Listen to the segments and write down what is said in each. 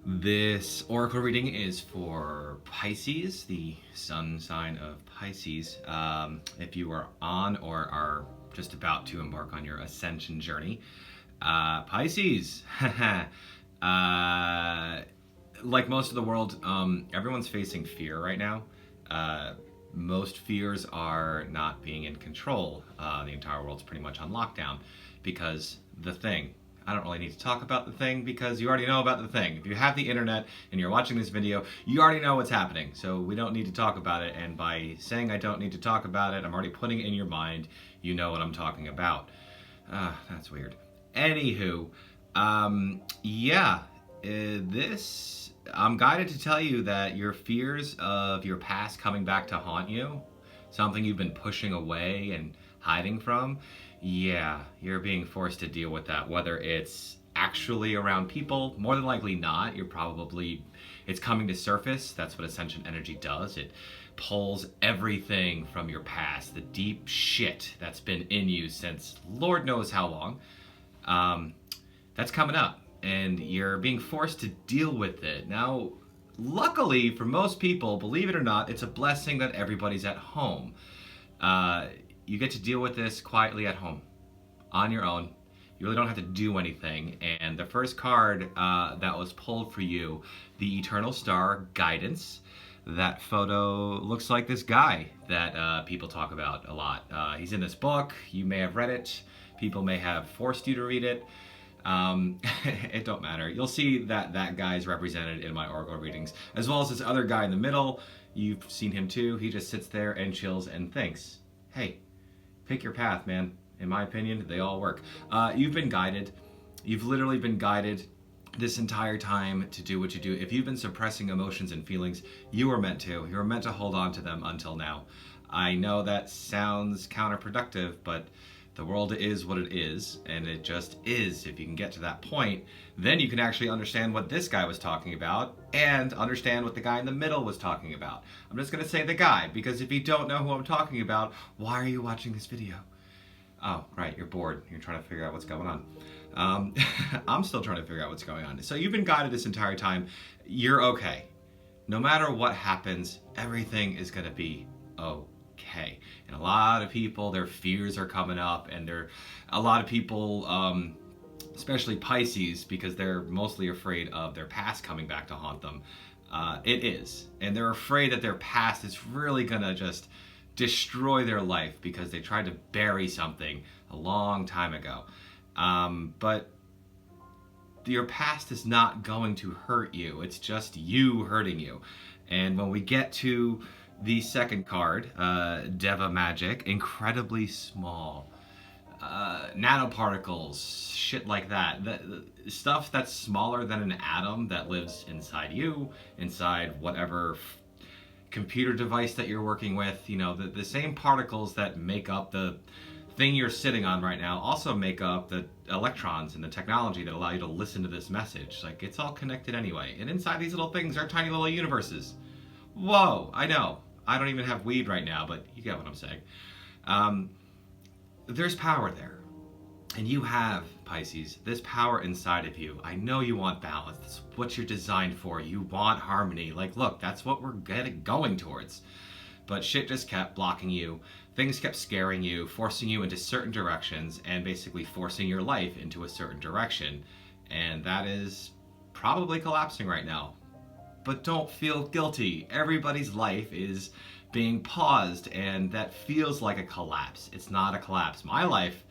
This oracle reading is for Pisces, the sun sign of Pisces. If you are on or are just about to embark on your ascension journey, Pisces, like most of the world, everyone's facing fear right now. Most fears are not being in control. The entire world's pretty much on lockdown because the thing. I don't really need to talk about the thing because you already know about the thing. If you have the internet and you're watching this video, you already know what's happening. So we don't need to talk about it. And by saying I don't need to talk about it, I'm already putting it in your mind. You know what I'm talking about. That's weird. Anywho, I'm guided to tell you that your fears of your past coming back to haunt you, something you've been pushing away and hiding from, yeah, you're being forced to deal with that, whether it's actually around people, more than likely not. It's coming to surface. That's what Ascension energy does. It pulls everything from your past, the deep shit that's been in you since Lord knows how long. That's coming up, and you're being forced to deal with it. Now, luckily for most people, believe it or not, it's a blessing that everybody's at home. You get to deal with this quietly at home, on your own. You really don't have to do anything. And the first card that was pulled for you, the Eternal Star Guidance, that photo looks like this guy that people talk about a lot. He's in this book. You may have read it. People may have forced you to read it. It don't matter. You'll see that guy is represented in my oracle readings, as well as this other guy in the middle. You've seen him too. He just sits there and chills and thinks, hey, pick your path, man. In my opinion, they all work. You've been guided. You've literally been guided this entire time to do what you do. If you've been suppressing emotions and feelings, you were meant to. You were meant to hold on to them until now. I know that sounds counterproductive, but the world is what it is, and it just is. If you can get to that point, then you can actually understand what this guy was talking about and understand what the guy in the middle was talking about. I'm just going to say the guy, because if you don't know who I'm talking about, why are you watching this video? Oh, right, you're bored. You're trying to figure out what's going on. I'm still trying to figure out what's going on. So you've been guided this entire time. You're okay. No matter what happens, everything is going to be okay. And a lot of people, their fears are coming up, and a lot of people, especially Pisces, because they're mostly afraid of their past coming back to haunt them. It is. And they're afraid that their past is really gonna just destroy their life because they tried to bury something a long time ago. But your past is not going to hurt you. It's just you hurting you. And when we get to the second card, Deva Magic, incredibly small, nanoparticles, shit like that. The stuff that's smaller than an atom that lives inside you, inside whatever computer device that you're working with. You know, the same particles that make up the thing you're sitting on right now also make up the electrons and the technology that allow you to listen to this message. Like, it's all connected anyway. And inside these little things are tiny little universes. Whoa, I know. I don't even have weed right now, but you get what I'm saying. There's power there. And you have, Pisces, this power inside of you. I know you want balance. That's what you're designed for. You want harmony. Like, look, that's what we're going towards. But shit just kept blocking you. Things kept scaring you, forcing you into certain directions, and basically forcing your life into a certain direction. And that is probably collapsing right now. But don't feel guilty. Everybody's life is being paused, and that feels like a collapse. It's not a collapse. My life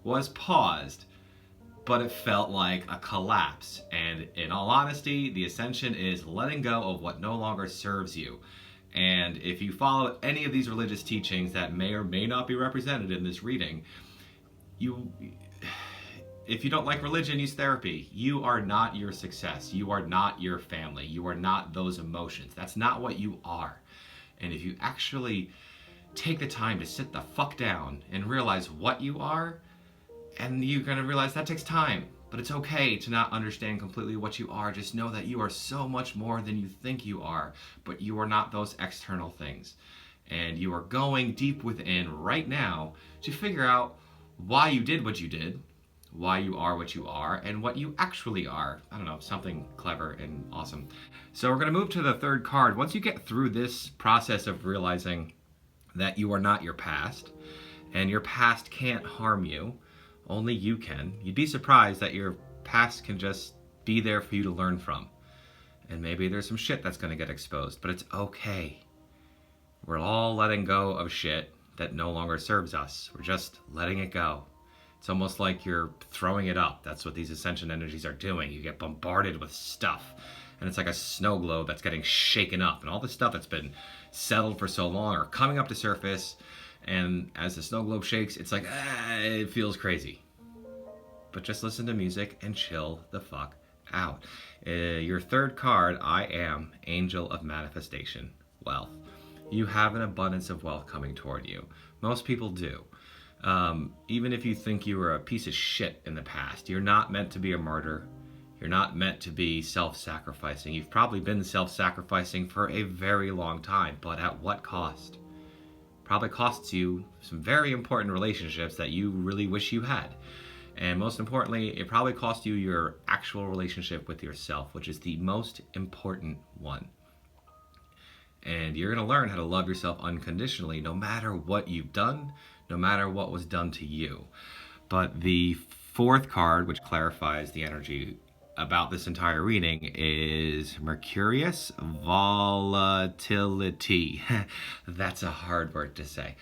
was paused, but it felt like a collapse. And in all honesty, the Ascension is letting go of what no longer serves you. And if you follow any of these religious teachings that may or may not be represented in this reading, if you don't like religion, use therapy. You are not your success. You are not your family. You are not those emotions. That's not what you are. And if you actually take the time to sit the fuck down and realize what you are, and you're going to realize that takes time. But it's okay to not understand completely what you are. Just know that you are so much more than you think you are. But you are not those external things. And you are going deep within right now to figure out why you did what you did, why you are what you are and what you actually are. I don't know, something clever and awesome. So we're going to move to the third card. Once you get through this process of realizing that you are not your past and your past can't harm you, only you can, you'd be surprised that your past can just be there for you to learn from. And maybe there's some shit that's going to get exposed, but it's okay. We're all letting go of shit that no longer serves us. We're just letting it go. It's almost like you're throwing it up. That's what these ascension energies are doing. You get bombarded with stuff. And it's like a snow globe that's getting shaken up. And all the stuff that's been settled for so long are coming up to surface. And as the snow globe shakes, it's like, it feels crazy. But just listen to music and chill the fuck out. Your third card, I am Angel of Manifestation, Wealth. You have an abundance of wealth coming toward you. Most people do. Even if you think you were a piece of shit in the past, you're not meant to be a martyr. You're not meant to be self-sacrificing. You've probably been self-sacrificing for a very long time, but at what cost? Probably costs you some very important relationships that you really wish you had. And most importantly, it probably cost you your actual relationship with yourself, which is the most important one. And you're going to learn how to love yourself unconditionally, no matter what you've done, no matter what was done to you. But the fourth card, which clarifies the energy about this entire reading, is Mercurius Volatility. That's a hard word to say.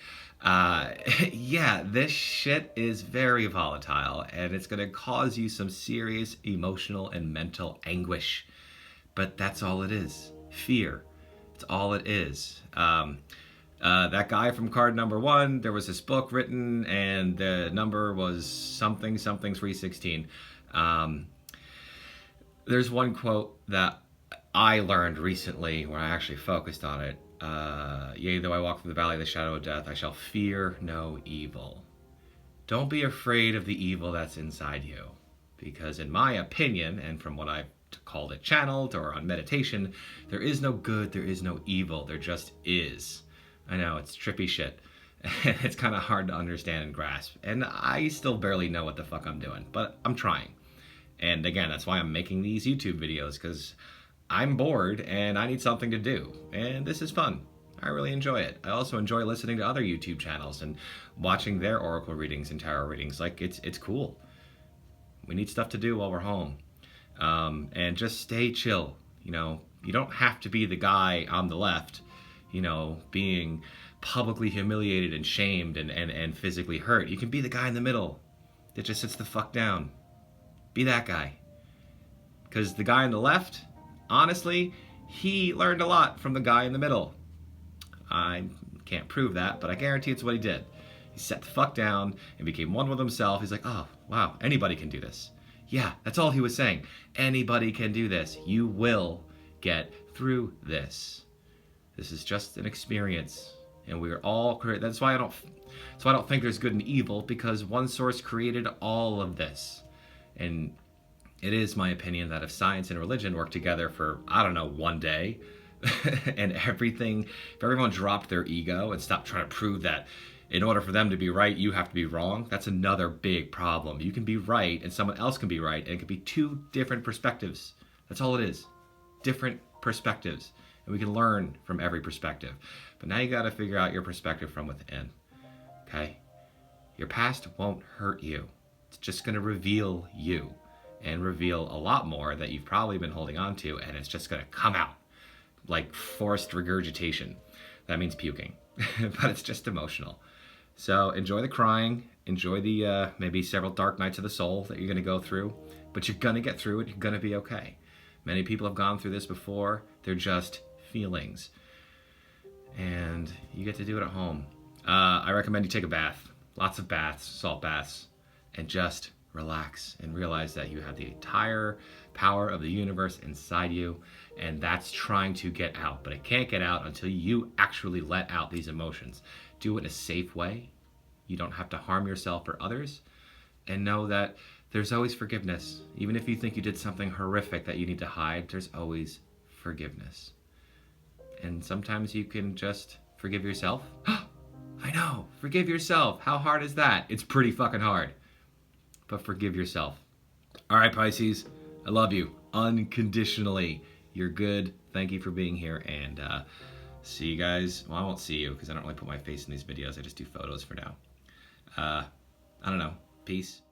Yeah, this shit is very volatile, and it's going to cause you some serious emotional and mental anguish. But that's all it is. Fear. It's all it is. That guy from card number 1, there was this book written, and the number was something 316. There's one quote that I learned recently where I actually focused on it. Yea, though I walk through the valley of the shadow of death, I shall fear no evil. Don't be afraid of the evil that's inside you. Because in my opinion, and from what I've called it channeled or on meditation, there is no good, there is no evil, there just is. I know, it's trippy shit. It's kind of hard to understand and grasp. And I still barely know what the fuck I'm doing, but I'm trying. And again, that's why I'm making these YouTube videos, because I'm bored and I need something to do. And this is fun. I really enjoy it. I also enjoy listening to other YouTube channels and watching their oracle readings and tarot readings. Like, it's cool. We need stuff to do while we're home. And just stay chill. You know, you don't have to be the guy on the left, you know, being publicly humiliated and shamed and physically hurt. You can be the guy in the middle that just sits the fuck down. Be that guy. Because the guy on the left, honestly, he learned a lot from the guy in the middle. I can't prove that, but I guarantee it's what he did. He sat the fuck down and became one with himself. He's like, oh, wow, anybody can do this. Yeah, that's all he was saying. Anybody can do this. You will get through this. This is just an experience. And we're all created. That's why I don't think there's good and evil, because one source created all of this. And it is my opinion that if science and religion work together for, I don't know, one day, and if everyone dropped their ego and stopped trying to prove that in order for them to be right, you have to be wrong, that's another big problem. You can be right and someone else can be right, and it can be two different perspectives. That's all it is. Different perspectives. And we can learn from every perspective. But now you got to figure out your perspective from within. Okay? Your past won't hurt you. It's just going to reveal you and reveal a lot more that you've probably been holding on to, and it's just going to come out like forced regurgitation. That means puking, but it's just emotional. So enjoy the crying, enjoy the maybe several dark nights of the soul that you're going to go through, but you're going to get through it. You're going to be okay. Many people have gone through this before. They're just feelings, and you get to do it at home. I recommend you take a bath, lots of baths, salt baths, and just relax and realize that you have the entire power of the universe inside you, and that's trying to get out, but it can't get out until you actually let out these emotions. Do it in a safe way. You don't have to harm yourself or others, and know that there's always forgiveness. Even if you think you did something horrific that you need to hide, there's always forgiveness. And sometimes you can just forgive yourself. I know, forgive yourself. How hard is that? It's pretty fucking hard. but forgive yourself. All right, Pisces, I love you unconditionally. You're good. Thank you for being here, and see you guys. Well, I won't see you because I don't really put my face in these videos. I just do photos for now. I don't know. Peace.